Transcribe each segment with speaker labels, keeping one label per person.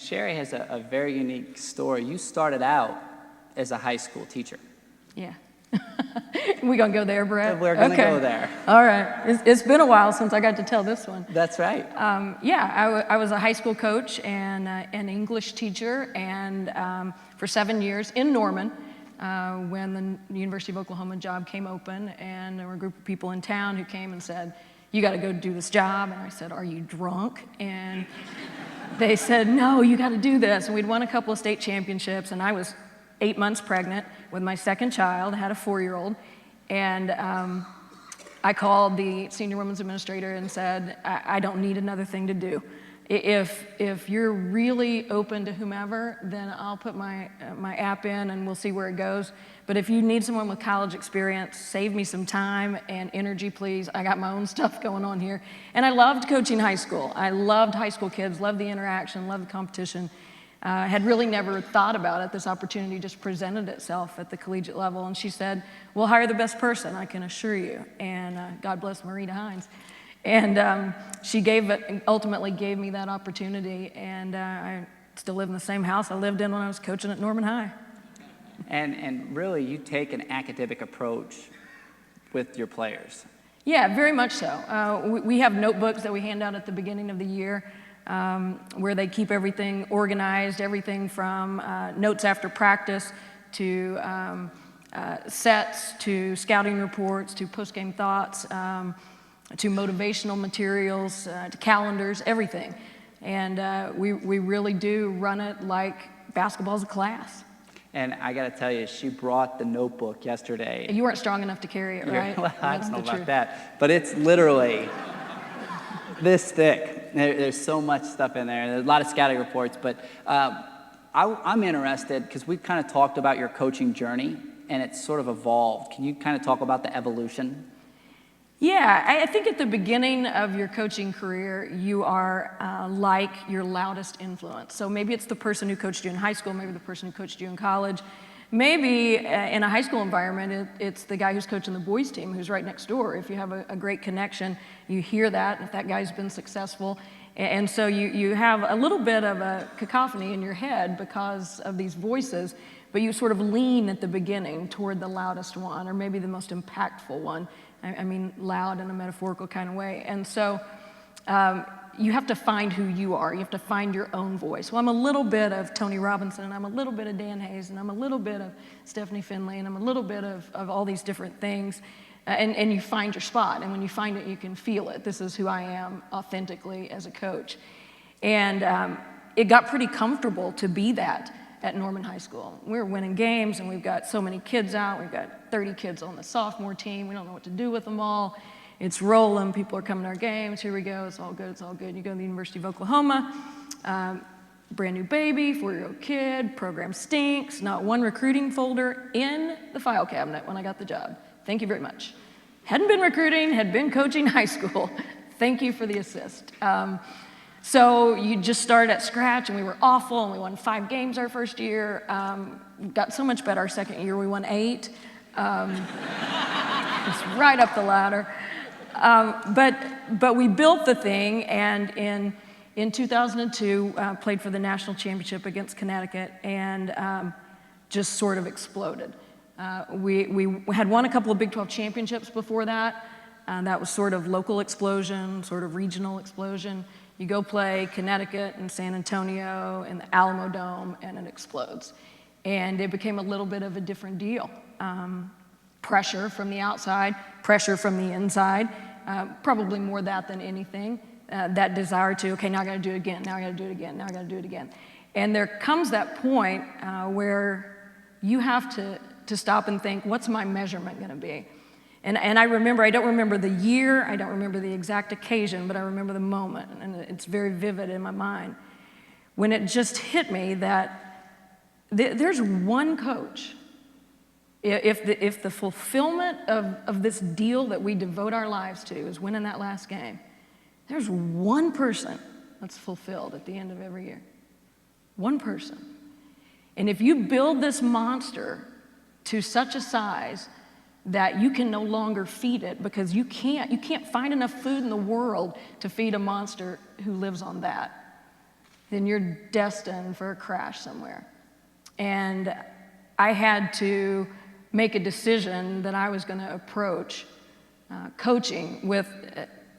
Speaker 1: Sherri has a very unique story. You started out as a high school teacher.
Speaker 2: Yeah. We gonna go there, Brett?
Speaker 1: We're gonna go there.
Speaker 2: All right. It's been a while since I got to tell this one.
Speaker 1: That's right.
Speaker 2: I was a high school coach and an English teacher, and for 7 years in Norman, when the University of Oklahoma job came open, and there were a group of people in town who came and said, "You got to go do this job." And I said, "Are you drunk?" And they said, "No, you got to do this." And we'd won a couple of state championships, and I was 8 months pregnant with my second child. I had a 4-year-old, and I called the senior women's administrator and said, I don't need another thing to do. If you're really open to whomever, then I'll put my app in and we'll see where it goes. But if you need someone with college experience, save me some time and energy, please. I got my own stuff going on here. And I loved coaching high school. I loved high school kids, loved the interaction, loved the competition. Had really never thought about it. This opportunity just presented itself at the collegiate level. And she said, "We'll hire the best person, I can assure you." And God bless Marita Hines. And she ultimately gave me that opportunity. And I still live in the same house I lived in when I was coaching at Norman High.
Speaker 1: And really, you take an academic approach with your players.
Speaker 2: Yeah, very much so. We have notebooks that we hand out at the beginning of the year, where they keep everything organized, everything from notes after practice to sets to scouting reports to post-game thoughts to motivational materials to calendars, everything. And we really do run it like basketball's a class.
Speaker 1: And I got to tell you, she brought the notebook yesterday.
Speaker 2: You weren't strong enough to carry it, right?
Speaker 1: Well, I don't know about that. But it's literally this thick. There's so much stuff in there. There's a lot of scouting reports. But I'm interested because we've kind of talked about your coaching journey, and it's sort of evolved. Can you kind of talk about the evolution?
Speaker 2: Yeah, I think at the beginning of your coaching career, you are like your loudest influence. So maybe it's the person who coached you in high school, maybe the person who coached you in college. Maybe in a high school environment, it's the guy who's coaching the boys team who's right next door. If you have a great connection, you hear that, if that guy's been successful. And so you have a little bit of a cacophony in your head because of these voices, but you sort of lean at the beginning toward the loudest one, or maybe the most impactful one. I mean loud in a metaphorical kind of way. And so you have to find who you are. You have to find your own voice. Well, I'm a little bit of Tony Robinson, and I'm a little bit of Dan Hayes, and I'm a little bit of Stephanie Finley, and I'm a little bit of all these different things. And you find your spot. And when you find it, you can feel it. This is who I am authentically as a coach. And it got pretty comfortable to be that at Norman High School. We're winning games, and we've got so many kids out. We've got 30 kids on the sophomore team. We don't know what to do with them all. It's rolling. People are coming to our games. Here we go. It's all good. It's all good. You go to the University of Oklahoma, brand new baby, 4-year-old kid, program stinks, not one recruiting folder in the file cabinet when I got the job. Thank you very much. Hadn't been recruiting, had been coaching high school. Thank you for the assist. So you just started at scratch, and we were awful, and we won 5 games our first year. Got so much better our second year. We won 8. It's right up the ladder. But we built the thing, and in 2002, played for the national championship against Connecticut, and just sort of exploded. We had won a couple of Big 12 championships before that. That was sort of local explosion, sort of regional explosion. You go play Connecticut and San Antonio and the Alamo Dome, and it explodes. And it became a little bit of a different deal. Pressure from the outside, pressure from the inside, probably more that than anything. That desire to, okay, now I gotta do it again, now I gotta do it again, now I gotta do it again. And there comes that point where you have to stop and think, what's my measurement gonna be? And I remember, I don't remember the year, I don't remember the exact occasion, but I remember the moment, and it's very vivid in my mind, when it just hit me that there's one coach. If the fulfillment of this deal that we devote our lives to is winning that last game, there's one person that's fulfilled at the end of every year. One person. And if you build this monster to such a size that you can no longer feed it because you can't find enough food in the world to feed a monster who lives on that, then you're destined for a crash somewhere. And I had to make a decision that I was going to approach coaching with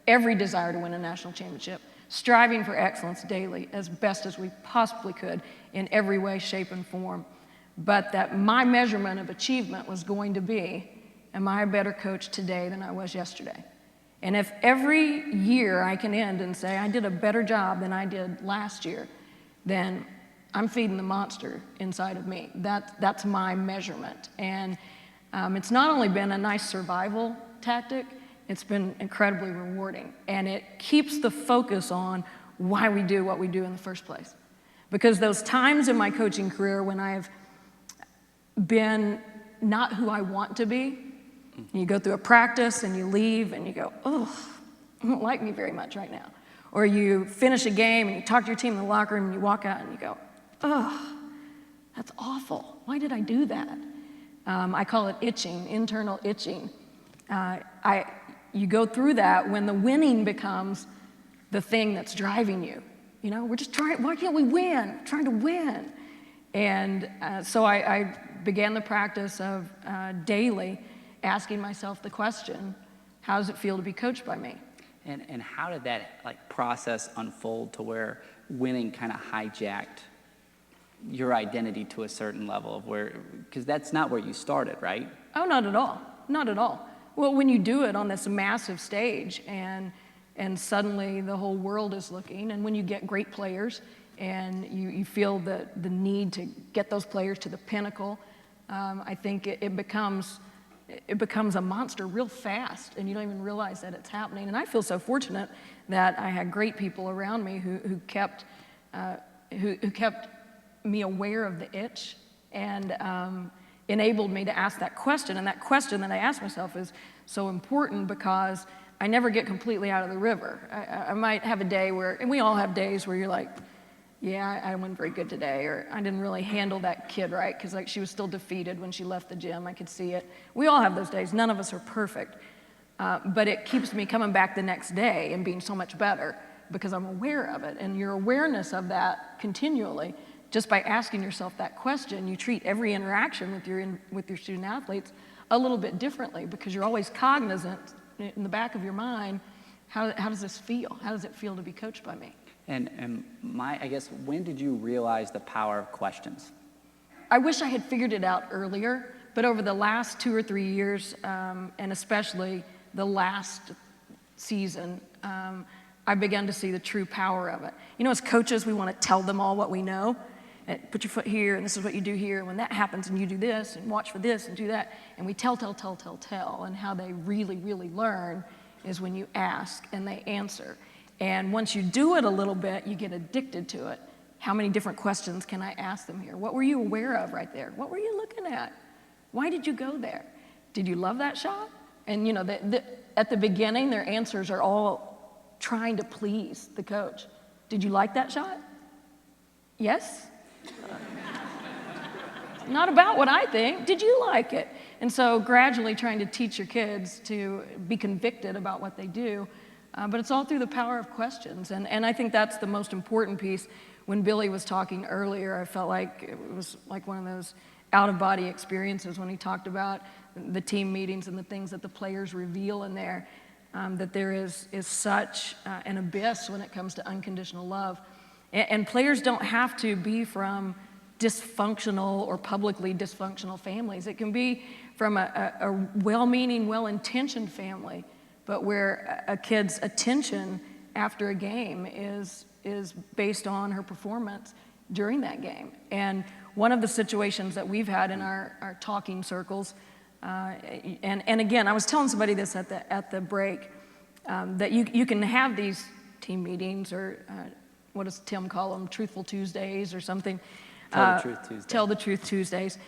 Speaker 2: every desire to win a national championship, striving for excellence daily as best as we possibly could in every way, shape, and form. But that my measurement of achievement was going to be, am I a better coach today than I was yesterday? And if every year I can end and say I did a better job than I did last year, then I'm feeding the monster inside of me. That's my measurement. And it's not only been a nice survival tactic, it's been incredibly rewarding. And it keeps the focus on why we do what we do in the first place. Because those times in my coaching career when I've been not who I want to be, you go through a practice and you leave and you go, oh, you don't like me very much right now. Or you finish a game and you talk to your team in the locker room and you walk out and you go, oh, that's awful. Why did I do that? I call it itching, internal itching. You go through that when the winning becomes the thing that's driving you. You know, we're just trying, why can't we win? We're trying to win. And so I began the practice of daily asking myself the question, how does it feel to be coached by me?
Speaker 1: And how did that process unfold to where winning kind of hijacked your identity to a certain level of where, because that's not where you started, right?
Speaker 2: Oh, not at all, not at all. Well, when you do it on this massive stage and suddenly the whole world is looking, and when you get great players and you feel the need to get those players to the pinnacle, I think it becomes a monster real fast, and you don't even realize that it's happening. And I feel so fortunate that I had great people around me who kept me aware of the itch and enabled me to ask that question. And that question that I asked myself is so important because I never get completely out of the river. I might have a day where, and we all have days where you're like, yeah, I wasn't very good today, or I didn't really handle that kid right because she was still defeated when she left the gym. I could see it. We all have those days. None of us are perfect. But it keeps me coming back the next day and being so much better because I'm aware of it. And your awareness of that continually, just by asking yourself that question, you treat every interaction with your student athletes a little bit differently because you're always cognizant in the back of your mind, how does this feel? How does it feel to be coached by me?
Speaker 1: And I guess, when did you realize the power of questions?
Speaker 2: I wish I had figured it out earlier, but over the last 2 or 3 years, and especially the last season, I began to see the true power of it. You know, as coaches, we want to tell them all what we know. Put your foot here, and this is what you do here. When that happens, and you do this, and watch for this, and do that. And we tell. And how they really, really learn is when you ask and they answer. And once you do it a little bit, you get addicted to it. How many different questions can I ask them here? What were you aware of right there? What were you looking at? Why did you go there? Did you love that shot? And you know, at the beginning, their answers are all trying to please the coach. Did you like that shot? Yes? Not about what I think. Did you like it? And so gradually trying to teach your kids to be convicted about what they do. But it's all through the power of questions. And I think that's the most important piece. When Billy was talking earlier, I felt like it was like one of those out-of-body experiences when he talked about the team meetings and the things that the players reveal in there, that there is such an abyss when it comes to unconditional love. And players don't have to be from dysfunctional or publicly dysfunctional families. It can be from a well-meaning, well-intentioned family, but where a kid's attention after a game is based on her performance during that game. And one of the situations that we've had in our talking circles, and again, I was telling somebody this at the break, that you can have these team meetings, or what does Tim call them, Truthful Tuesdays or something.
Speaker 1: Tell the Truth Tuesdays.
Speaker 2: Tell the Truth Tuesdays,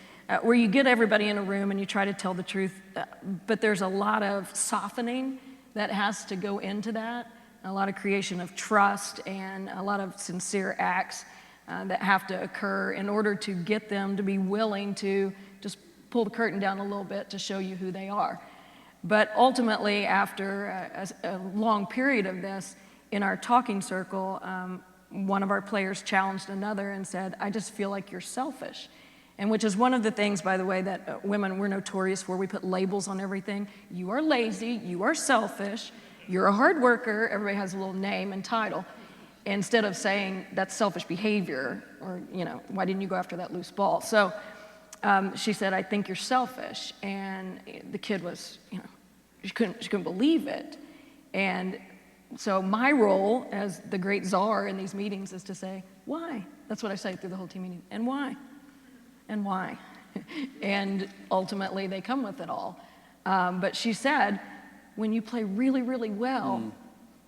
Speaker 2: where you get everybody in a room and you try to tell the truth, but there's a lot of softening that has to go into that, a lot of creation of trust and a lot of sincere acts that have to occur in order to get them to be willing to just pull the curtain down a little bit to show you who they are. But ultimately, after a long period of this, in our talking circle, one of our players challenged another and said, I just feel like you're selfish. And which is one of the things, by the way, that women, we're notorious for. We put labels on everything. You are lazy, you are selfish, you're a hard worker. Everybody has a little name and title. Instead of saying that's selfish behavior, or, why didn't you go after that loose ball? So she said, I think you're selfish. And the kid was, she couldn't believe it. And so my role as the great czar in these meetings is to say, why? That's what I say through the whole team meeting. And why? And why? And ultimately, they come with it all. But she said, when you play really, really well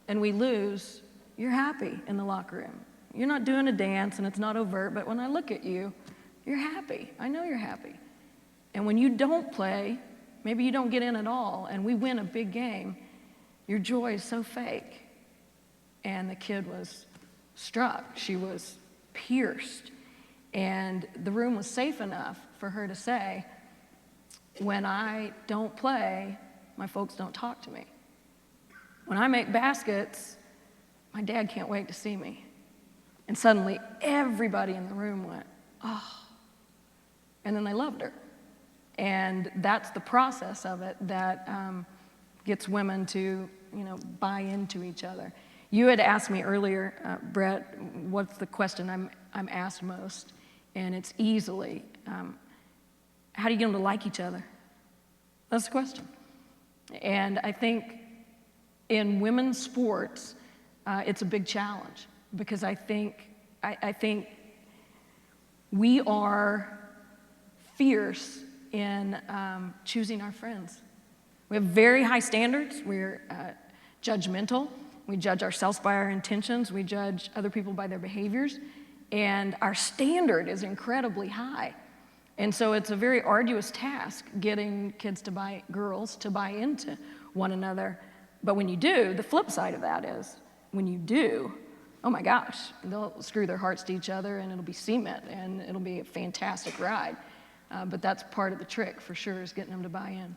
Speaker 2: and we lose, you're happy in the locker room. You're not doing a dance and it's not overt, but when I look at you, you're happy. I know you're happy. And when you don't play, maybe you don't get in at all, and we win a big game, your joy is so fake. And the kid was struck. She was pierced. And the room was safe enough for her to say, when I don't play, my folks don't talk to me. When I make baskets, my dad can't wait to see me. And suddenly, everybody in the room went, oh. And then they loved her. And that's the process of it that gets women to, buy into each other. You had asked me earlier, Brett, what's the question I'm asked most? And it's easily, how do you get them to like each other? That's the question. And I think in women's sports, it's a big challenge, because I think we are fierce in choosing our friends. We have very high standards. We're judgmental. We judge ourselves by our intentions. We judge other people by their behaviors. And our standard is incredibly high. And so it's a very arduous task getting girls to buy into one another. But when you do, the flip side of that is, when you do, oh my gosh, they'll screw their hearts to each other, and it'll be cement, and it'll be a fantastic ride. But that's part of the trick, for sure, is getting them to buy in.